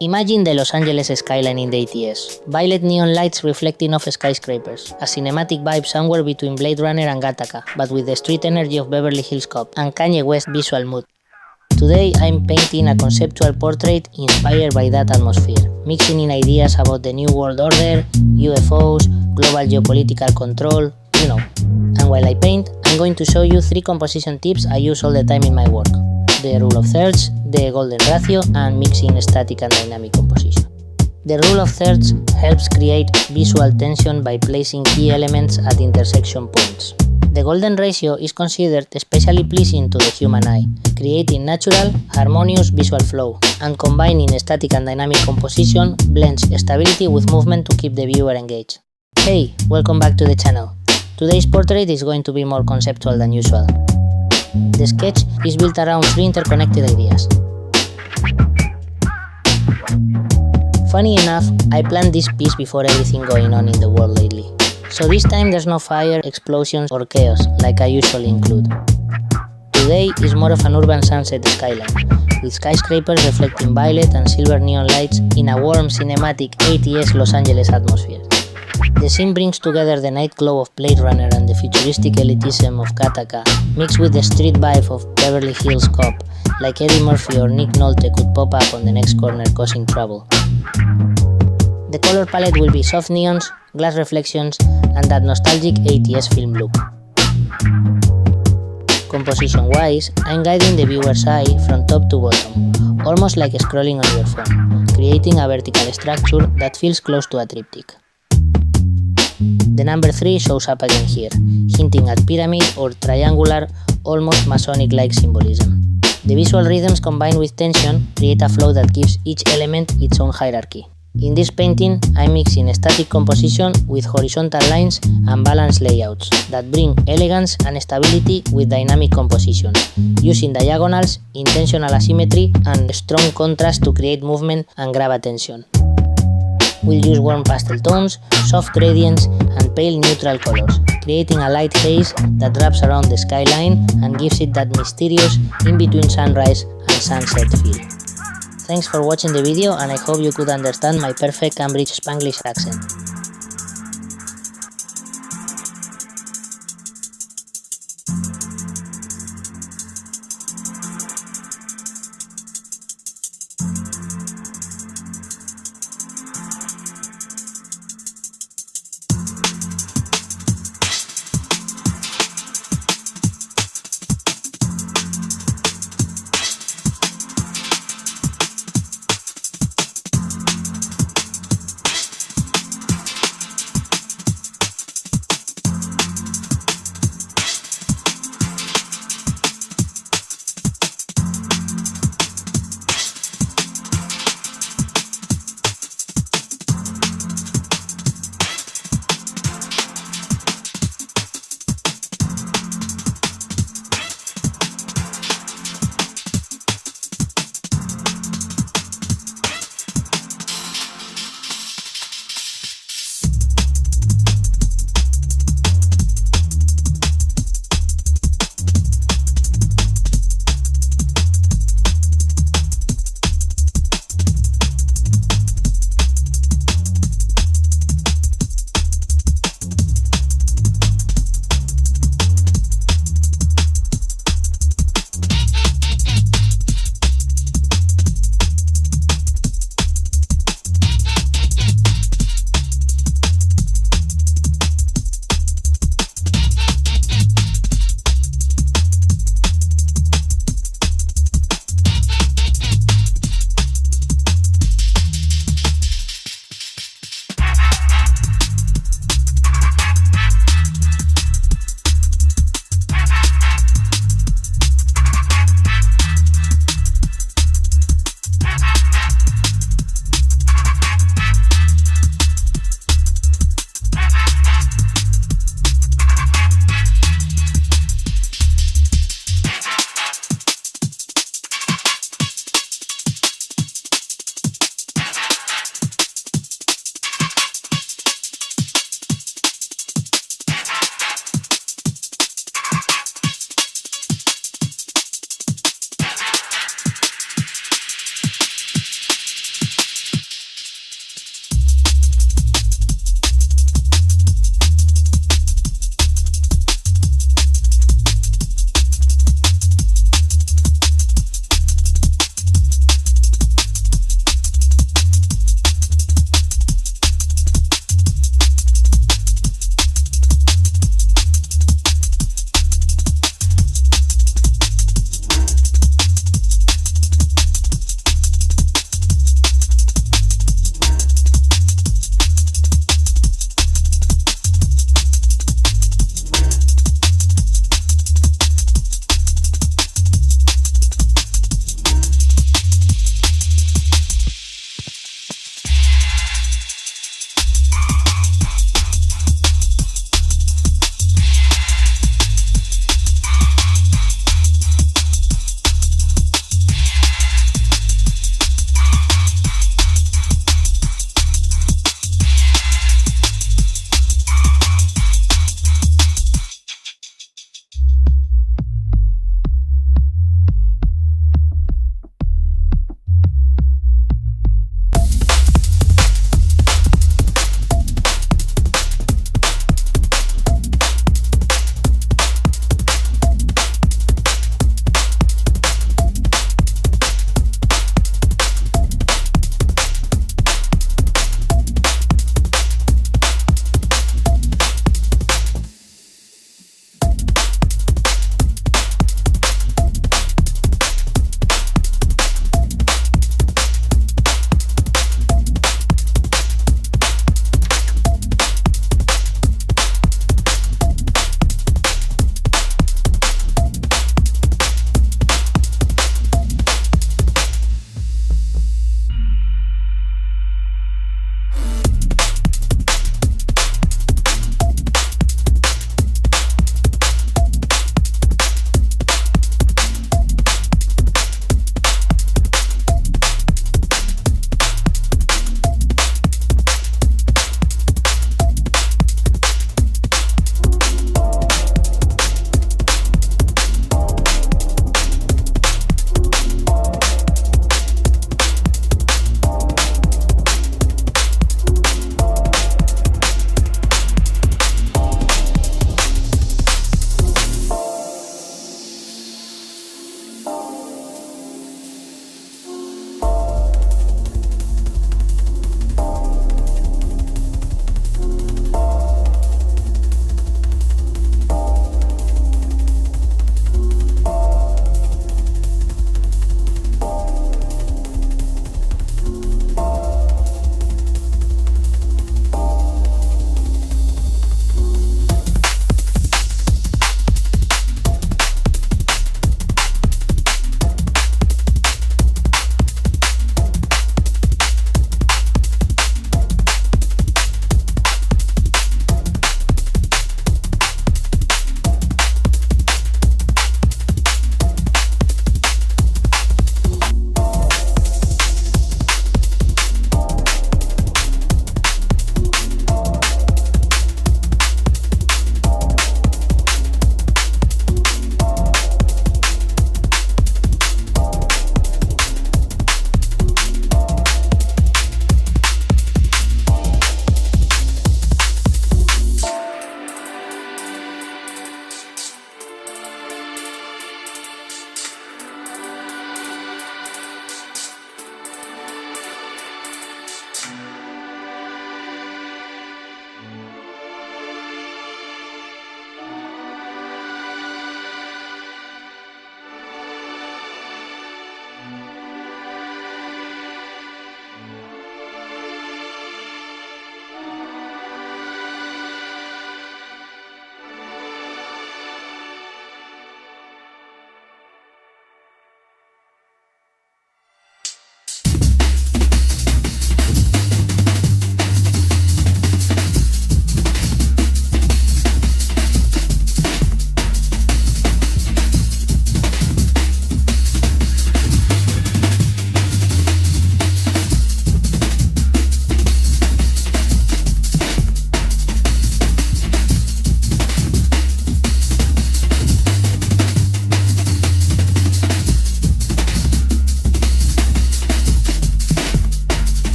Imagine the Los Angeles skyline in the ATS. Violet neon lights reflecting off skyscrapers. A cinematic vibe somewhere between Blade Runner and Gattaca, but with the street energy of Beverly Hills Cop and Kanye West visual mood. Today I'm painting a conceptual portrait inspired by that atmosphere, mixing in ideas about the New World Order, UFOs, global geopolitical control, you know. And while I paint, I'm going to show you 3 composition tips I use all the time in my work. The rule of thirds, the golden ratio, and mixing static and dynamic composition. The rule of thirds helps create visual tension by placing key elements at intersection points. The golden ratio is considered especially pleasing to the human eye, creating natural, harmonious visual flow, and combining static and dynamic composition blends stability with movement to keep the viewer engaged. Hey, welcome back to the channel. Today's portrait is going to be more conceptual than usual. The sketch is built around 3 interconnected ideas. Funny enough, I planned this piece before everything going on in the world lately. So this time there's no fire, explosions or chaos like I usually include. Today is more of an urban sunset skyline, with skyscrapers reflecting violet and silver neon lights in a warm cinematic ATS Los Angeles atmosphere. The scene brings together the night glow of Blade Runner and the futuristic elitism of Gattaca, mixed with the street vibe of Beverly Hills Cop, like Eddie Murphy or Nick Nolte could pop up on the next corner causing trouble. The color palette will be soft neons, glass reflections, and that nostalgic ATS film look. Composition-wise, I'm guiding the viewer's eye from top to bottom, almost like scrolling on your phone, creating a vertical structure that feels close to a triptych. The number 3 shows up again here, hinting at pyramid or triangular, almost Masonic-like symbolism. The visual rhythms combined with tension create a flow that gives each element its own hierarchy. In this painting, I'm mixing static composition with horizontal lines and balanced layouts that bring elegance and stability with dynamic composition, using diagonals, intentional asymmetry, and strong contrast to create movement and grab attention. We'll use warm pastel tones, soft gradients, and pale neutral colors, creating a light haze that wraps around the skyline and gives it that mysterious in-between sunrise and sunset feel. Thanks for watching the video, and I hope you could understand my perfect Cambridge Spanglish accent.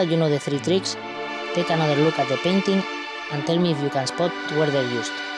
you know the 3 tricks, take another look at the painting and tell me if you can spot where they're used.